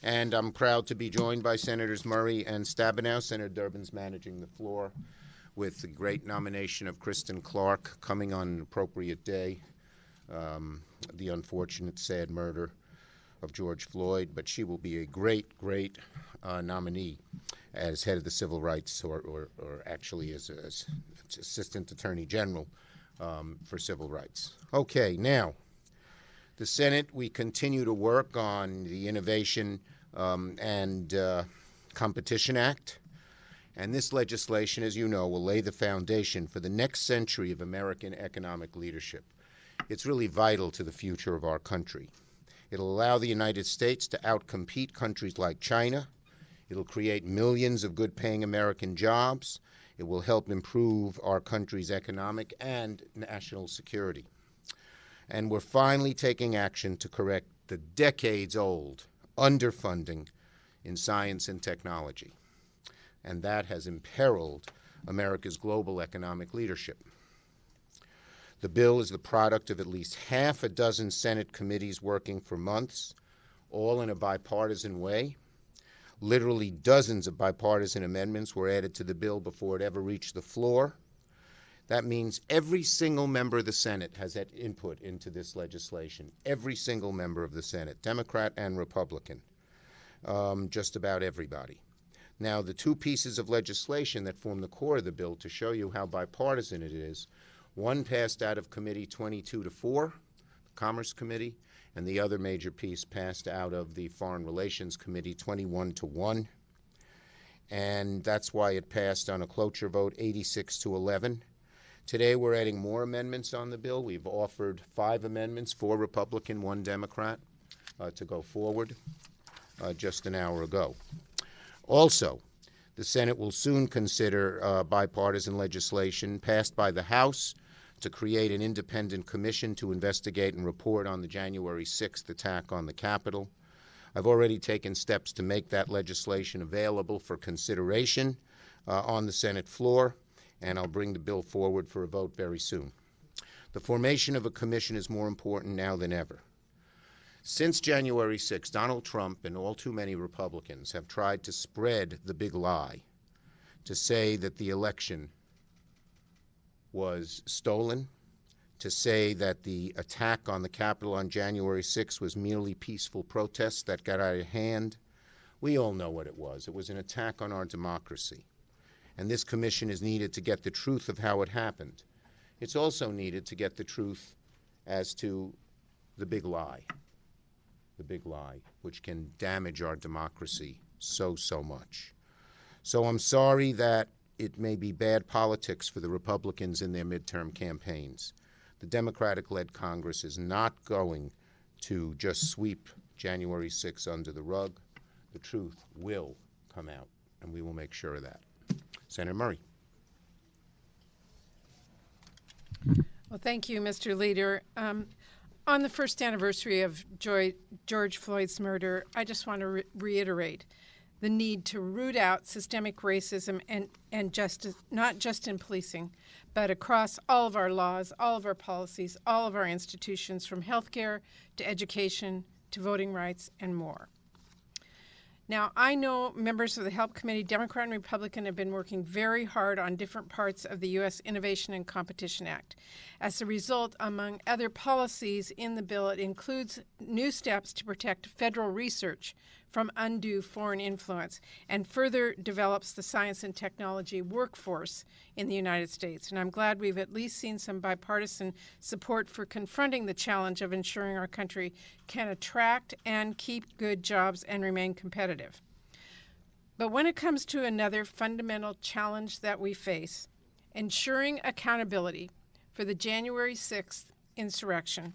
And I'm proud to be joined by Senators Murray and Stabenow. Senator Durbin's managing the floor with the great nomination of Kristen Clark coming on an appropriate day, the unfortunate, sad murder of George Floyd. But she will be a great nominee as head of the Civil Rights, or actually as Assistant Attorney General for Civil Rights. Okay, now, the Senate, we continue to work on the Innovation and Competition Act. And this legislation, as you know, will lay the foundation for the next century of American economic leadership. It's really vital to the future of our country. It'll allow the United States to outcompete countries like China. It'll create millions of good-paying American jobs. It will help improve our country's economic and national security. And we're finally taking action to correct the decades-old underfunding in science and technology. And that has imperiled America's global economic leadership. The bill is the product of at least half a dozen Senate committees working for months, all in a bipartisan way. Literally dozens of bipartisan amendments were added to the bill before it ever reached the floor. That means every single member of the Senate has had input into this legislation. Every single member of the Senate, Democrat and Republican, just about everybody. Now, the two pieces of legislation that form the core of the bill, to show you how bipartisan it is, one passed out of committee 22-4, the Commerce Committee, and the other major piece passed out of the Foreign Relations Committee 21-1. And that's why it passed on a cloture vote 86-11. Today we're adding more amendments on the bill. We've offered 5 amendments, 4 Republican, 1 Democrat, to go forward just an hour ago. Also, the Senate will soon consider bipartisan legislation passed by the House to create an independent commission to investigate and report on the January 6th attack on the Capitol. I've already taken steps to make that legislation available for consideration on the Senate floor, and I'll bring the bill forward for a vote very soon. The formation of a commission is more important now than ever. Since January 6, Donald Trump and all too many Republicans have tried to spread the big lie, to say that the election was stolen, to say that the attack on the Capitol on January 6 was merely peaceful protests that got out of hand. We all know what it was. It was an attack on our democracy. And this commission is needed to get the truth of how it happened. It's also needed to get the truth as to the big lie, which can damage our democracy so much. So I'm sorry that it may be bad politics for the Republicans in their midterm campaigns. The Democratic-led Congress is not going to just sweep January 6 under the rug. The truth will come out, and we will make sure of that. Senator Murray. Well, thank you, Mr. Leader. On the first anniversary of George Floyd's murder, I just want to reiterate the need to root out systemic racism and justice, not just in policing, but across all of our laws, all of our policies, all of our institutions, from healthcare to education to voting rights and more. Now, I know members of the Help Committee, Democrat and Republican, have been working very hard on different parts of the U.S. Innovation and Competition Act. As a result, among other policies in the bill, it includes new steps to protect federal research from undue foreign influence and further develops the science and technology workforce in the United States. And I'm glad we've at least seen some bipartisan support for confronting the challenge of ensuring our country can attract and keep good jobs and remain competitive. But when it comes to another fundamental challenge that we face, ensuring accountability for the January 6th insurrection,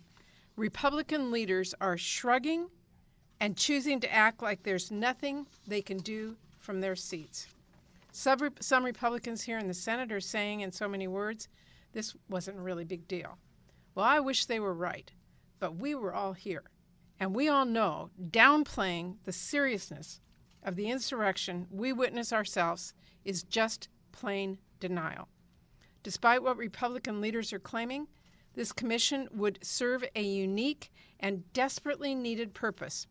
Republican leaders are shrugging and choosing to act like there's nothing they can do from their seats. Some Republicans here in the Senate are saying in so many words, this wasn't a really big deal. Well, I wish they were right, but we were all here. And we all know downplaying the seriousness of the insurrection we witness ourselves is just plain denial. Despite what Republican leaders are claiming, this commission would serve a unique and desperately needed purpose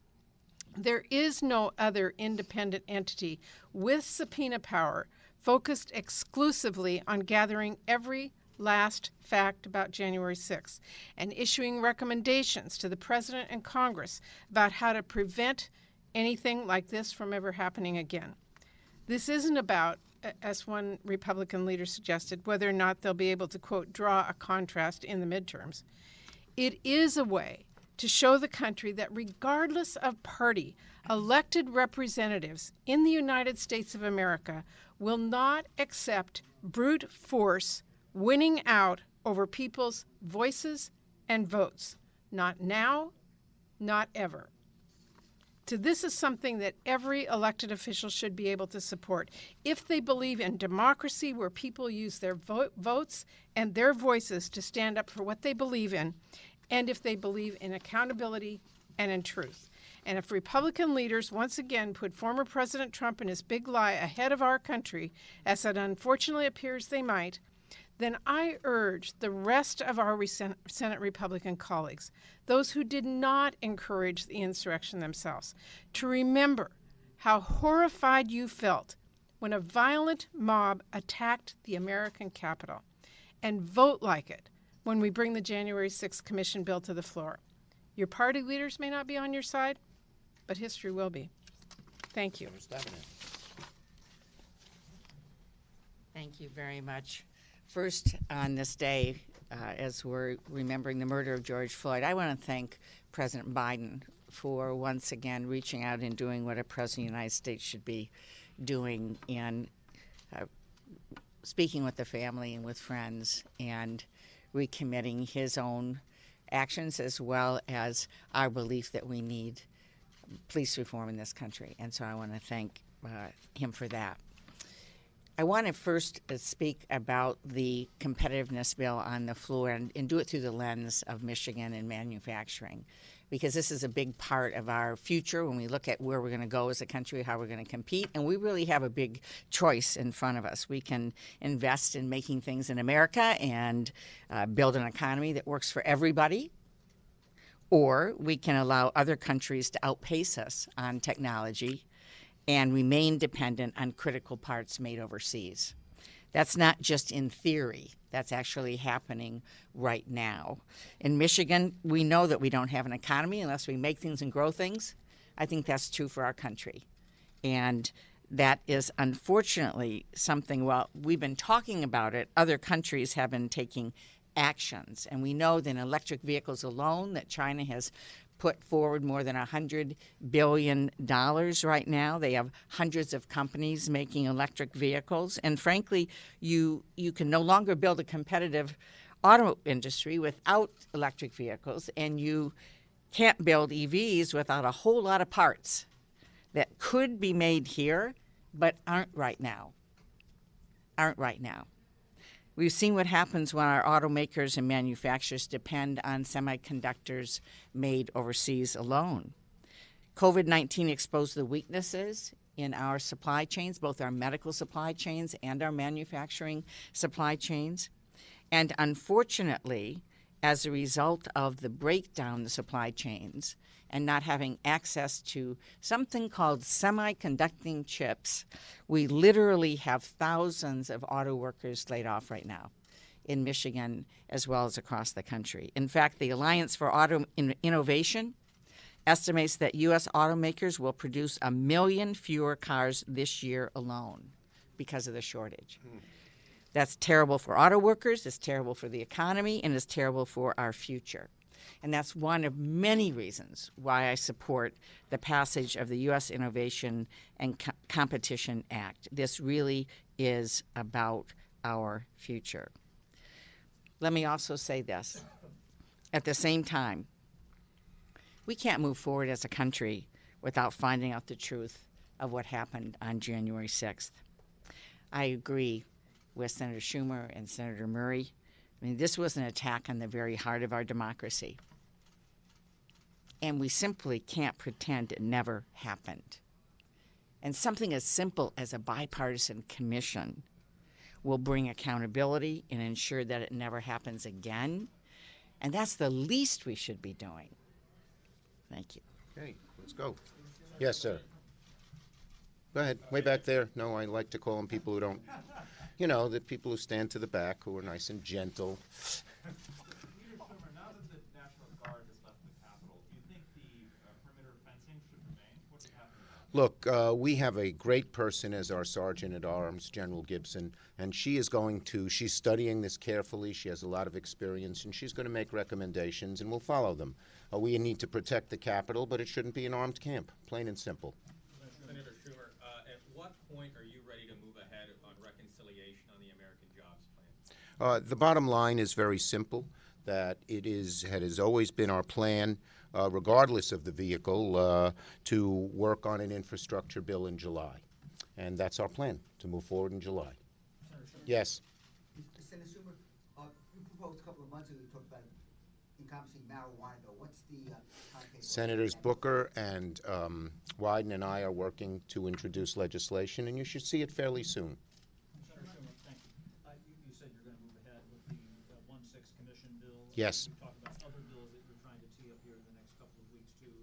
There is no other independent entity with subpoena power focused exclusively on gathering every last fact about January 6th and issuing recommendations to the President and Congress about how to prevent anything like this from ever happening again. This isn't about, as one Republican leader suggested, whether or not they'll be able to, quote, draw a contrast in the midterms. It is a way to show the country that regardless of party, elected representatives in the United States of America will not accept brute force winning out over people's voices and votes. Not now, not ever. This is something that every elected official should be able to support if they believe in democracy where people use their votes and their voices to stand up for what they believe in, and if they believe in accountability and in truth. And if Republican leaders once again put former President Trump and his big lie ahead of our country, as it unfortunately appears they might, then I urge the rest of our Senate Republican colleagues, those who did not encourage the insurrection themselves, to remember how horrified you felt when a violent mob attacked the American Capitol, and vote like it when we bring the January 6th Commission bill to the floor. Your party leaders may not be on your side, but history will be. Thank you. Thank you very much. First, on this day, as we're remembering the murder of George Floyd, I want to thank President Biden for once again reaching out and doing what a president of the United States should be doing, and speaking with the family and with friends and recommitting his own actions as well as our belief that we need police reform in this country. And so I want to thank him for that. I want to first speak about the competitiveness bill on the floor and do it through the lens of Michigan and manufacturing, because this is a big part of our future when we look at where we're going to go as a country, how we're going to compete, and we really have a big choice in front of us. We can invest in making things in America and build an economy that works for everybody, or we can allow other countries to outpace us on technology and remain dependent on critical parts made overseas. That's not just in theory. That's actually happening right now. In Michigan, we know that we don't have an economy unless we make things and grow things. I think that's true for our country. And that is unfortunately something, well, we've been talking about it. Other countries have been taking actions. And we know that in electric vehicles alone that China has put forward more than $100 billion right now. They have hundreds of companies making electric vehicles. And frankly, you can no longer build a competitive auto industry without electric vehicles, and you can't build EVs without a whole lot of parts that could be made here but aren't right now. We've seen what happens when our automakers and manufacturers depend on semiconductors made overseas alone. COVID-19 exposed the weaknesses in our supply chains, both our medical supply chains and our manufacturing supply chains. And unfortunately, as a result of the breakdown in the supply chains and not having access to something called semiconducting chips, we literally have thousands of auto workers laid off right now in Michigan as well as across the country. In fact, the Alliance for Auto Innovation estimates that U.S. automakers will produce 1 million fewer cars this year alone because of the shortage. That's terrible for auto workers, it's terrible for the economy, and it's terrible for our future. And that's one of many reasons why I support the passage of the U.S. Innovation and Competition Act. This really is about our future. Let me also say this. At the same time, we can't move forward as a country without finding out the truth of what happened on January 6th. I agree with Senator Schumer and Senator Murray. I mean, this was an attack on the very heart of our democracy. And we simply can't pretend it never happened. And something as simple as a bipartisan commission will bring accountability and ensure that it never happens again. And that's the least we should be doing. Thank you. Okay, let's go. Yes, sir. Go ahead. Way back there. No, I like to call them people who don't, you know, the people who stand to the back, who are nice and gentle. Leader Schumer, now that the National Guard has left the Capitol, do you think the perimeter fencing should remain? What do you have to do? Look, we have a great person as our Sergeant at Arms, General Gibson, and she's studying this carefully. She has a lot of experience, and she's going to make recommendations, and we'll follow them. We need to protect the Capitol, but it shouldn't be an armed camp, plain and simple. Senator Schumer, at what point are you ready to move ahead on reconciliation on the American Jobs Plan? The bottom line is very simple, that it has always been our plan, regardless of the vehicle, to work on an infrastructure bill in July. And that's our plan, to move forward in July. Senator Schumer? Yes. Senator Schumer, you proposed a couple of months ago, you talked about encompassing marijuana bill. What's the timetable? Senators Booker and Wyden and I are working to introduce legislation, and you should see it fairly soon. Senator Schumer, thank you. You said you're going to move ahead with the 1-6 commission bill. Yes. You talked about other bills that you're trying to tee up here in the next couple of weeks too,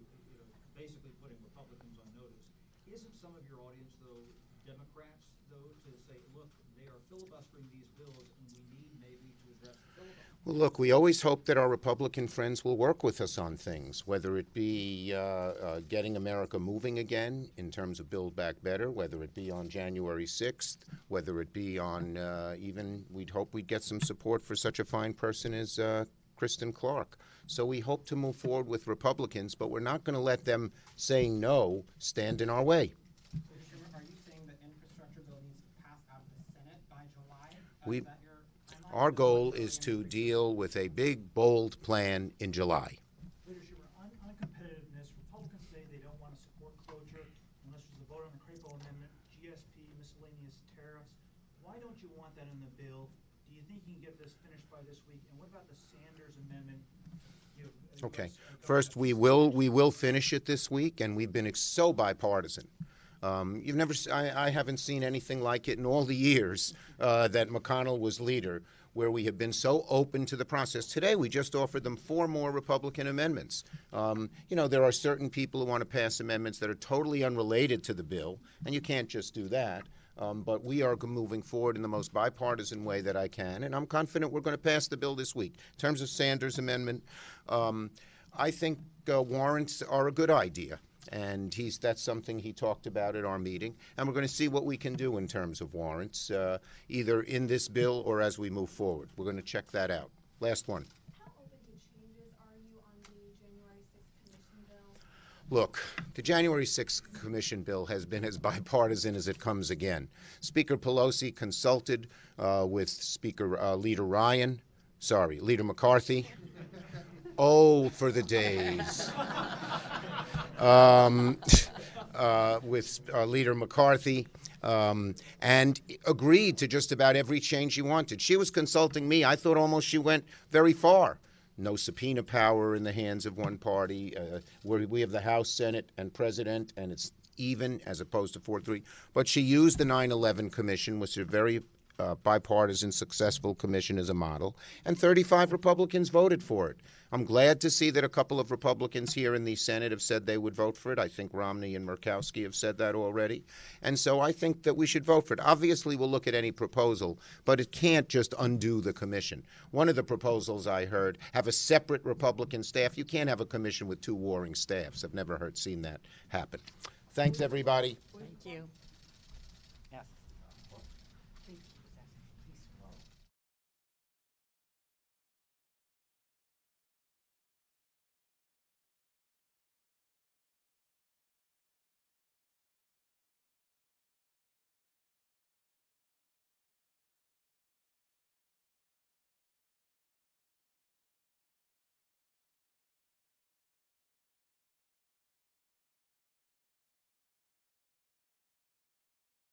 basically putting Republicans on notice. Isn't some of your audience, though, Democrats, though, to say, look, they are filibustering these bills and we need maybe to address the filibuster? Well, look, we always hope that our Republican friends will work with us on things, whether it be getting America moving again in terms of Build Back Better, whether it be on January 6th, whether it be on even we'd hope we'd get some support for such a fine person as Kristen Clark. So we hope to move forward with Republicans, but we're not going to let them saying no stand in our way. Mr. Schumer, are you saying the infrastructure bill needs to pass out of the Senate by July? We- Is that your timeline? Our goal is to deal with a big, bold plan in July. Leader Schumer, on competitiveness, Republicans say they don't want to support cloture unless there's a vote on the Crapo Amendment, GSP, miscellaneous tariffs. Why don't you want that in the bill? Do you think you can get this finished by this week? And what about the Sanders Amendment? Okay. First, we will finish it this week, and we've been so bipartisan. I haven't seen anything like it in all the years that McConnell was leader, where we have been so open to the process. Today, we just offered them 4 more Republican amendments. There are certain people who want to pass amendments that are totally unrelated to the bill, and you can't just do that. But we are moving forward in the most bipartisan way that I can, and I'm confident we're going to pass the bill this week. In terms of Sanders' amendment, I think warrants are a good idea, and that's something he talked about at our meeting, and we're going to see what we can do in terms of warrants, either in this bill or as we move forward. We're going to check that out. Last one. How open to changes are you on the January 6th commission bill? Look, the January 6th commission bill has been as bipartisan as it comes again. Speaker Pelosi consulted with Leader McCarthy. Oh, for the days. With Leader McCarthy, and agreed to just about every change she wanted. She was consulting me. I thought almost she went very far. No subpoena power in the hands of one party. Where we have the House, Senate, and President, and it's even as opposed to 4-3. But she used the 9/11 Commission, which is a very bipartisan, successful commission as a model, and 35 Republicans voted for it. I'm glad to see that a couple of Republicans here in the Senate have said they would vote for it. I think Romney and Murkowski have said that already. And so I think that we should vote for it. Obviously, we'll look at any proposal, but it can't just undo the commission. One of the proposals I heard, have a separate Republican staff. You can't have a commission with 2 warring staffs. I've never seen that happen. Thanks, everybody. Thank you.